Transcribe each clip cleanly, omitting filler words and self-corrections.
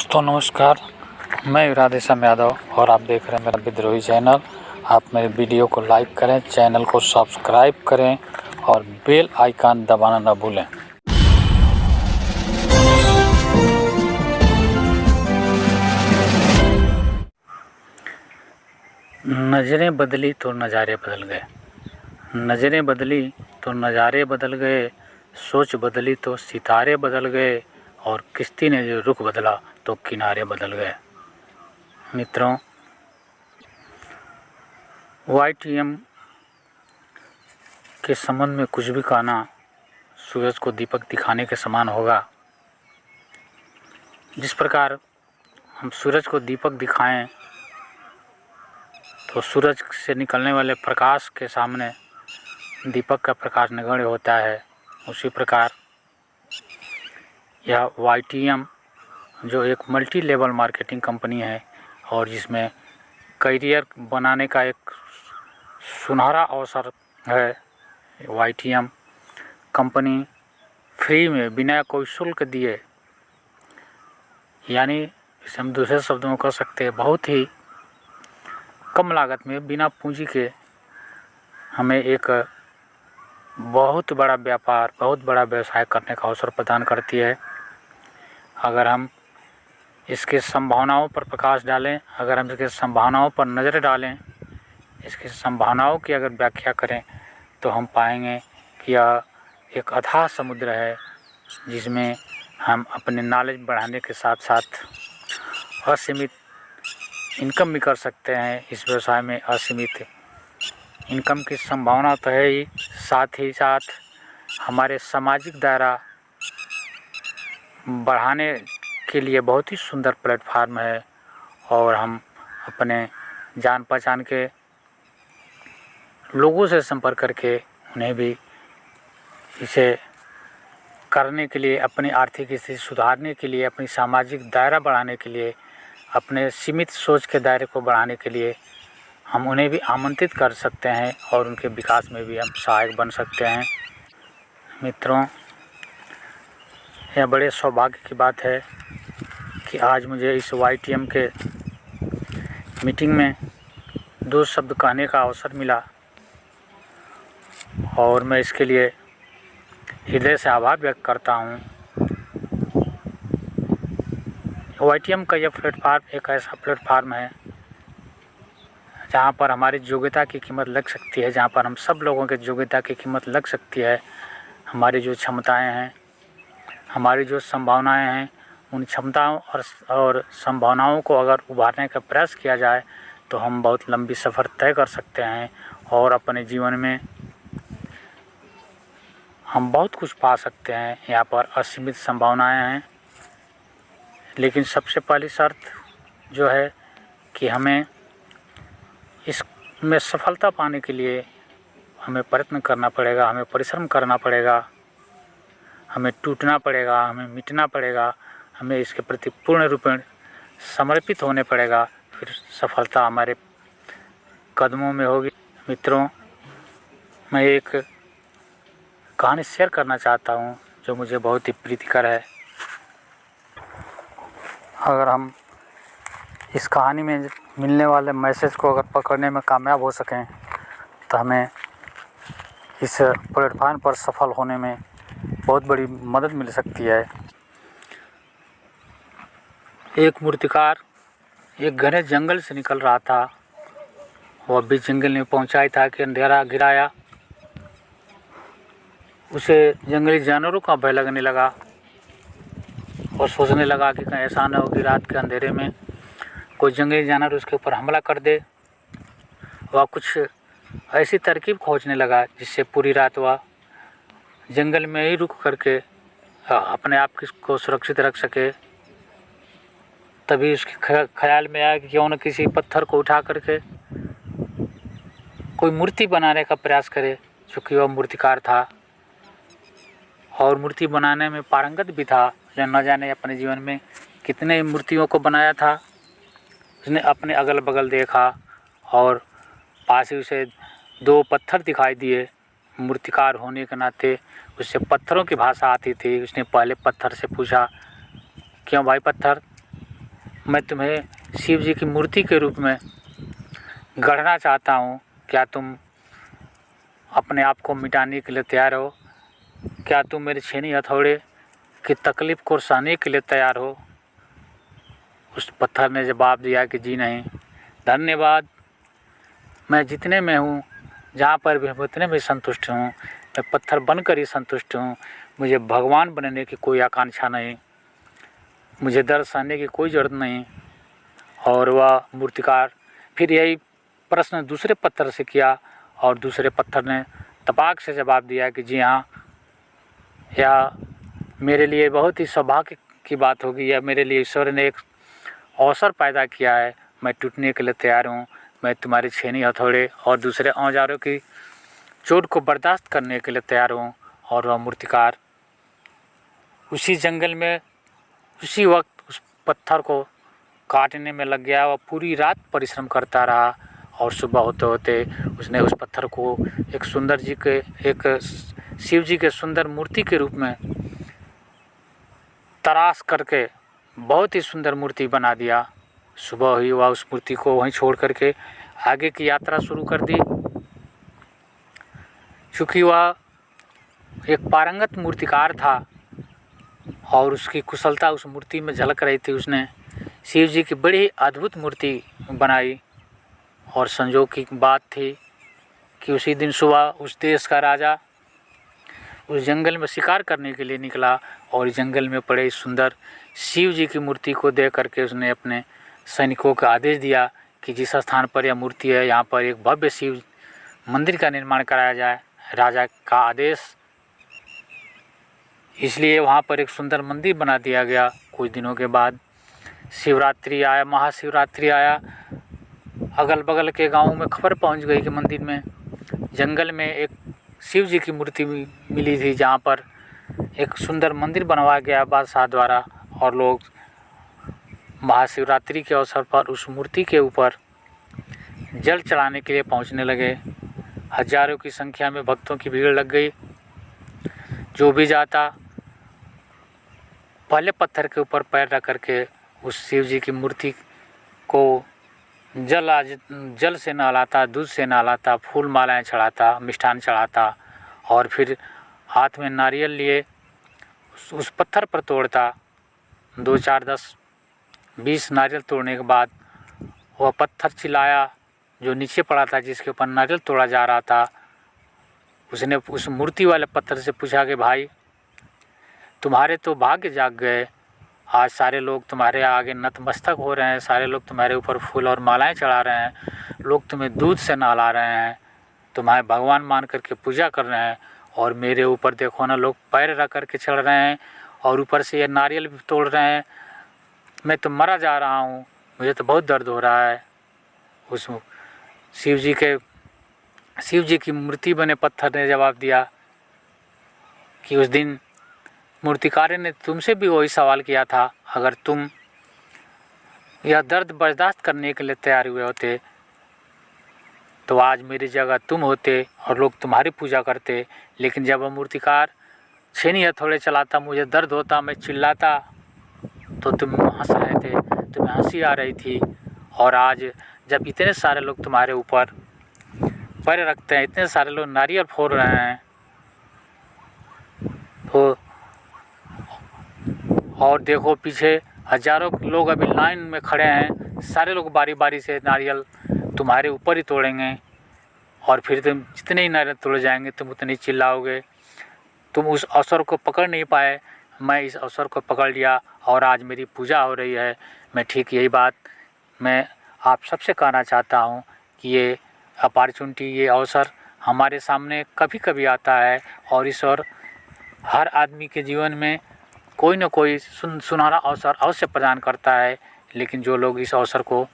दोस्तों नमस्कार, मैं राधेश्याम यादव और आप देख रहे हैं मेरा विद्रोही चैनल। आप मेरे वीडियो को लाइक करें, चैनल को सब्सक्राइब करें और बेल आइकन दबाना न भूलें। नज़रें बदली तो नज़ारे बदल गए, नज़रें बदली तो नज़ारे बदल गए, सोच बदली तो सितारे बदल गए और किश्ती ने जो रुख बदला तो किनारे बदल गए। मित्रों, YTM के संबंध में कुछ भी कहना सूरज को दीपक दिखाने के समान होगा। जिस प्रकार हम सूरज को दीपक दिखाएं तो सूरज से निकलने वाले प्रकाश के सामने दीपक का प्रकाश नगण्य होता है, उसी प्रकार यह YTM जो एक मल्टी लेवल मार्केटिंग कंपनी है और जिसमें करियर बनाने का एक सुनहरा अवसर है। YTM कंपनी फ्री में बिना कोई शुल्क दिए, यानी इसे हम दूसरे शब्दों में कह सकते हैं बहुत ही कम लागत में बिना पूंजी के हमें एक बहुत बड़ा व्यापार, बहुत बड़ा व्यवसाय करने का अवसर प्रदान करती है। अगर हम इसके संभावनाओं पर प्रकाश डालें, अगर हम इसके संभावनाओं पर नज़र डालें, इसकी संभावनाओं की अगर व्याख्या करें तो हम पाएंगे कि यह एक अथाह समुद्र है जिसमें हम अपने नॉलेज बढ़ाने के साथ साथ असीमित इनकम भी कर सकते हैं। इस व्यवसाय में असीमित इनकम की संभावना तो है ही साथ हमारे सामाजिक दायरा बढ़ाने के लिए बहुत ही सुंदर प्लेटफार्म है और हम अपने जान पहचान के लोगों से संपर्क करके उन्हें भी इसे करने के लिए, अपनी आर्थिक स्थिति सुधारने के लिए, अपनी सामाजिक दायरा बढ़ाने के लिए, अपने सीमित सोच के दायरे को बढ़ाने के लिए हम उन्हें भी आमंत्रित कर सकते हैं और उनके विकास में भी हम सहायक बन सकते हैं। मित्रों, यह बड़े सौभाग्य की बात है कि आज मुझे इस YTM के मीटिंग में 2 शब्द कहने का अवसर मिला और मैं इसके लिए हृदय से आभार व्यक्त करता हूँ। YTM का यह प्लेटफार्म एक ऐसा प्लेटफार्म है जहाँ पर हमारी योग्यता की कीमत लग सकती है, जहाँ पर हम सब लोगों के योग्यता की कीमत लग सकती है। हमारी जो क्षमताएं हैं, हमारी जो संभावनाएं हैं, उन क्षमताओं और संभावनाओं को अगर उभारने का प्रयास किया जाए तो हम बहुत लंबी सफ़र तय कर सकते हैं और अपने जीवन में हम बहुत कुछ पा सकते हैं। यहाँ पर असीमित संभावनाएं हैं, लेकिन सबसे पहली शर्त जो है कि हमें इसमें सफलता पाने के लिए हमें प्रयत्न करना पड़ेगा, हमें परिश्रम करना पड़ेगा, हमें टूटना पड़ेगा, हमें मिटना पड़ेगा, हमें इसके प्रति पूर्ण रूपेण समर्पित होने पड़ेगा, फिर सफलता हमारे कदमों में होगी। मित्रों, मैं एक कहानी शेयर करना चाहता हूँ जो मुझे बहुत ही प्रीतिकर है। अगर हम इस कहानी में मिलने वाले मैसेज को अगर पकड़ने में कामयाब हो सकें तो हमें इस प्लेटफार्म पर सफल होने में बहुत बड़ी मदद मिल सकती है। एक मूर्तिकार एक घने जंगल से निकल रहा था। वह भी जंगल में पहुंचा ही था कि अंधेरा गिराया। उसे जंगली जानवरों का भय लगने लगा और सोचने लगा कि कहीं ऐसा न हो कि रात के अंधेरे में कोई जंगली जानवर उसके ऊपर हमला कर दे। वह कुछ ऐसी तरकीब खोजने लगा जिससे पूरी रात वह जंगल में ही रुक करके अपने आप को सुरक्षित रख सके। तभी उसके ख्याल में आया कि क्यों न किसी पत्थर को उठा करके कोई मूर्ति बनाने का प्रयास करे। चूँकि वह मूर्तिकार था और मूर्ति बनाने में पारंगत भी था, न जाने अपने जीवन में कितने मूर्तियों को बनाया था। उसने अपने अगल बगल देखा और पास ही उसे 2 पत्थर दिखाई दिए। मूर्तिकार होने के नाते उससे पत्थरों की भाषा आती थी। उसने पहले पत्थर से पूछा, क्यों भाई पत्थर, मैं तुम्हें शिव जी की मूर्ति के रूप में गढ़ना चाहता हूँ। क्या तुम अपने आप को मिटाने के लिए तैयार हो? क्या तुम मेरे छेनी हथौड़े की तकलीफ़ को सहने के लिए तैयार हो? उस पत्थर ने जवाब दिया कि जी नहीं, धन्यवाद, मैं जितने में हूँ, जहाँ पर भी हूँ उतने में संतुष्ट हूँ। मैं पत्थर बनकर ही संतुष्ट हूँ। मुझे भगवान बनने की कोई आकांक्षा नहीं, मुझे दर्द सहने की कोई ज़रूरत नहीं। और वह मूर्तिकार फिर यही प्रश्न दूसरे पत्थर से किया और दूसरे पत्थर ने तपाक से जवाब दिया कि जी हाँ, यह मेरे लिए बहुत ही सौभाग्य की बात होगी। यह मेरे लिए ईश्वर ने एक अवसर पैदा किया है। मैं टूटने के लिए तैयार हूँ। मैं तुम्हारी छेनी हथौड़े और दूसरे औजारों की चोट को बर्दाश्त करने के लिए तैयार हूँ। और वह मूर्तिकार उसी जंगल में उसी वक्त उस पत्थर को काटने में लग गया। वह पूरी रात परिश्रम करता रहा और सुबह होते होते उसने उस पत्थर को एक शिव जी के सुंदर मूर्ति के रूप में तराश करके बहुत ही सुंदर मूर्ति बना दिया। सुबह हुई, वह उस मूर्ति को वहीं छोड़ करके आगे की यात्रा शुरू कर दी। चूँकि वह एक पारंगत मूर्तिकार था और उसकी कुशलता उस मूर्ति में झलक रही थी। उसने शिव जी की बड़ी अद्भुत मूर्ति बनाई और संजोग की बात थी कि उसी दिन सुबह उस देश का राजा उस जंगल में शिकार करने के लिए निकला और जंगल में पड़े इस सुंदर शिव जी की मूर्ति को देख करके उसने अपने सैनिकों को आदेश दिया कि जिस स्थान पर यह मूर्ति है यहाँ पर एक भव्य शिव मंदिर का निर्माण कराया जाए। राजा का आदेश, इसलिए वहाँ पर एक सुंदर मंदिर बना दिया गया। कुछ दिनों के बाद शिवरात्रि आया, महाशिवरात्रि आया। अगल बगल के गाँव में खबर पहुँच गई कि मंदिर में जंगल में एक शिव जी की मूर्ति मिली थी, जहाँ पर एक सुंदर मंदिर बनवाया गया बादशाह द्वारा। और लोग महाशिवरात्रि के अवसर पर उस मूर्ति के ऊपर जल चढ़ाने के लिए पहुँचने लगे। हजारों की संख्या में भक्तों की भीड़ लग गई। जो भी जाता पहले पत्थर के ऊपर पैर रख करके उस शिव जी की मूर्ति को जल से नहलाता, दूध से नहलाता, फूल मालाएं चढ़ाता, मिष्ठान चढ़ाता और फिर हाथ में नारियल लिए उस पत्थर पर तोड़ता। 2, 4, 10, 20 नारियल तोड़ने के बाद वह पत्थर चिल्लाया जो नीचे पड़ा था, जिसके ऊपर नारियल तोड़ा जा रहा था। उसने उस मूर्ति वाले पत्थर से पूछा कि भाई, तुम्हारे तो भाग्य जाग गए, आज सारे लोग तुम्हारे आगे नतमस्तक हो रहे हैं, सारे लोग तुम्हारे ऊपर फूल और मालाएं चढ़ा रहे हैं, लोग तुम्हें दूध से नहला रहे हैं, तुम्हारे भगवान मान करके पूजा कर रहे हैं, और मेरे ऊपर देखो ना, लोग पैर रख करके चढ़ रहे हैं और ऊपर से ये नारियल भी तोड़ रहे हैं। मैं तो मरा जा रहा हूँ, मुझे तो बहुत दर्द हो रहा है। उस शिव जी की मूर्ति बने पत्थर ने जवाब दिया कि उस दिन मूर्तिकार ने तुमसे भी वही सवाल किया था। अगर तुम यह दर्द बर्दाश्त करने के लिए तैयार हुए होते तो आज मेरी जगह तुम होते और लोग तुम्हारी पूजा करते। लेकिन जब वह मूर्तिकार छेनी हथौड़े चलाता, मुझे दर्द होता, मैं चिल्लाता तो तुम हंस रहे थे, तुम्हें हंसी आ रही थी। और आज जब इतने सारे लोग तुम्हारे ऊपर पैर रखते हैं, इतने सारे लोग नारियल फोड़ रहे हैं, तो और देखो पीछे हजारों लोग अभी लाइन में खड़े हैं, सारे लोग बारी बारी से नारियल तुम्हारे ऊपर ही तोड़ेंगे और फिर तुम जितने ही नारियल तोड़े जाएंगे तुम उतने ही चिल्लाओगे। तुम उस अवसर को पकड़ नहीं पाए, मैं इस अवसर को पकड़ लिया और आज मेरी पूजा हो रही है। मैं ठीक यही बात मैं आप सबसे कहना चाहता हूँ कि ये अपॉर्चुनिटी, ये अवसर हमारे सामने कभी कभी आता है और ईश्वर हर आदमी के जीवन में कोई न कोई सुनहरा अवसर अवश्य प्रदान करता है। लेकिन जो लोग इस अवसर को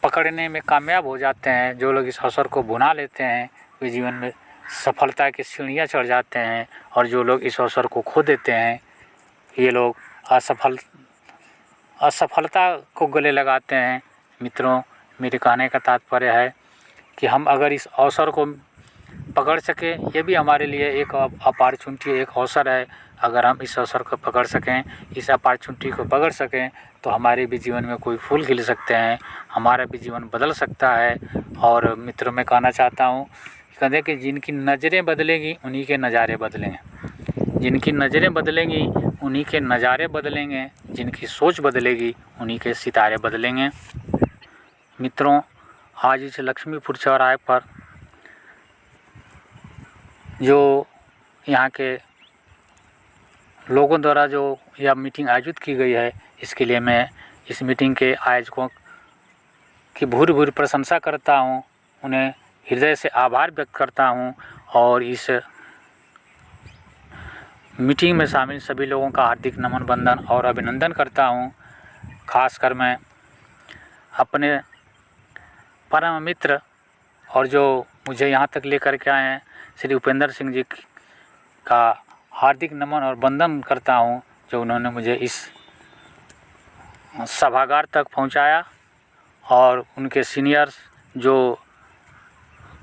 पकड़ने में कामयाब हो जाते हैं, जो लोग इस अवसर को भुना लेते हैं, वे जीवन में सफलता की सीढ़ियाँ चढ़ जाते हैं। और जो लोग इस अवसर को खो देते हैं, ये लोग असफलता को गले लगाते हैं। मित्रों, मेरे कहने का तात्पर्य है कि हम अगर इस अवसर को पकड़ सके, ये भी हमारे लिए एक अपॉर्चुनिटी, एक अवसर है। अगर हम इस अवसर को पकड़ सकें, इस अपॉर्चुनिटी को पकड़ सकें, तो हमारे भी जीवन में कोई फूल खिल सकते हैं, हमारा भी जीवन बदल सकता है। और मित्रों, मैं कहना चाहता हूँ कहते कि जिनकी नज़रें बदलेंगी उन्हीं के नज़ारे बदलेंगे, जिनकी नज़रें बदलेंगी उन्हीं के नज़ारे बदलेंगे, जिनकी सोच बदलेगी उन्हीं के सितारे बदलेंगे। मित्रों, आज इस लक्ष्मीपुर चौराहे पर जो यहाँ के लोगों द्वारा जो यह मीटिंग आयोजित की गई है, इसके लिए मैं इस मीटिंग के आयोजकों की भूरि भूरि प्रशंसा करता हूँ, उन्हें हृदय से आभार व्यक्त करता हूँ। और इस मीटिंग में शामिल सभी लोगों का हार्दिक नमन, वंदन और अभिनंदन करता हूँ। खासकर मैं अपने परम मित्र और जो मुझे यहाँ तक लेकर के आए हैं श्री उपेंद्र सिंह जी का हार्दिक नमन और वंदन करता हूँ, जो उन्होंने मुझे इस सभागार तक पहुँचाया। और उनके सीनियर्स जो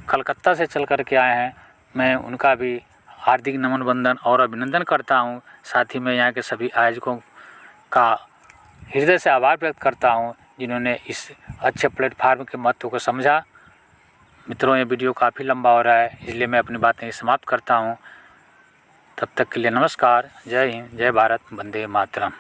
कलकत्ता से चल कर के आए हैं, मैं उनका भी हार्दिक नमन, वंदन और अभिनंदन करता हूँ। साथ ही मैं यहाँ के सभी आयोजकों का हृदय से आभार व्यक्त करता हूँ, जिन्होंने इस अच्छे प्लेटफार्म के महत्व को समझा। मित्रों, ये वीडियो काफ़ी लंबा हो रहा है, इसलिए मैं अपनी बातें समाप्त करता हूँ। तब तक के लिए नमस्कार। जय हिंद, जय भारत, वंदे मातरम।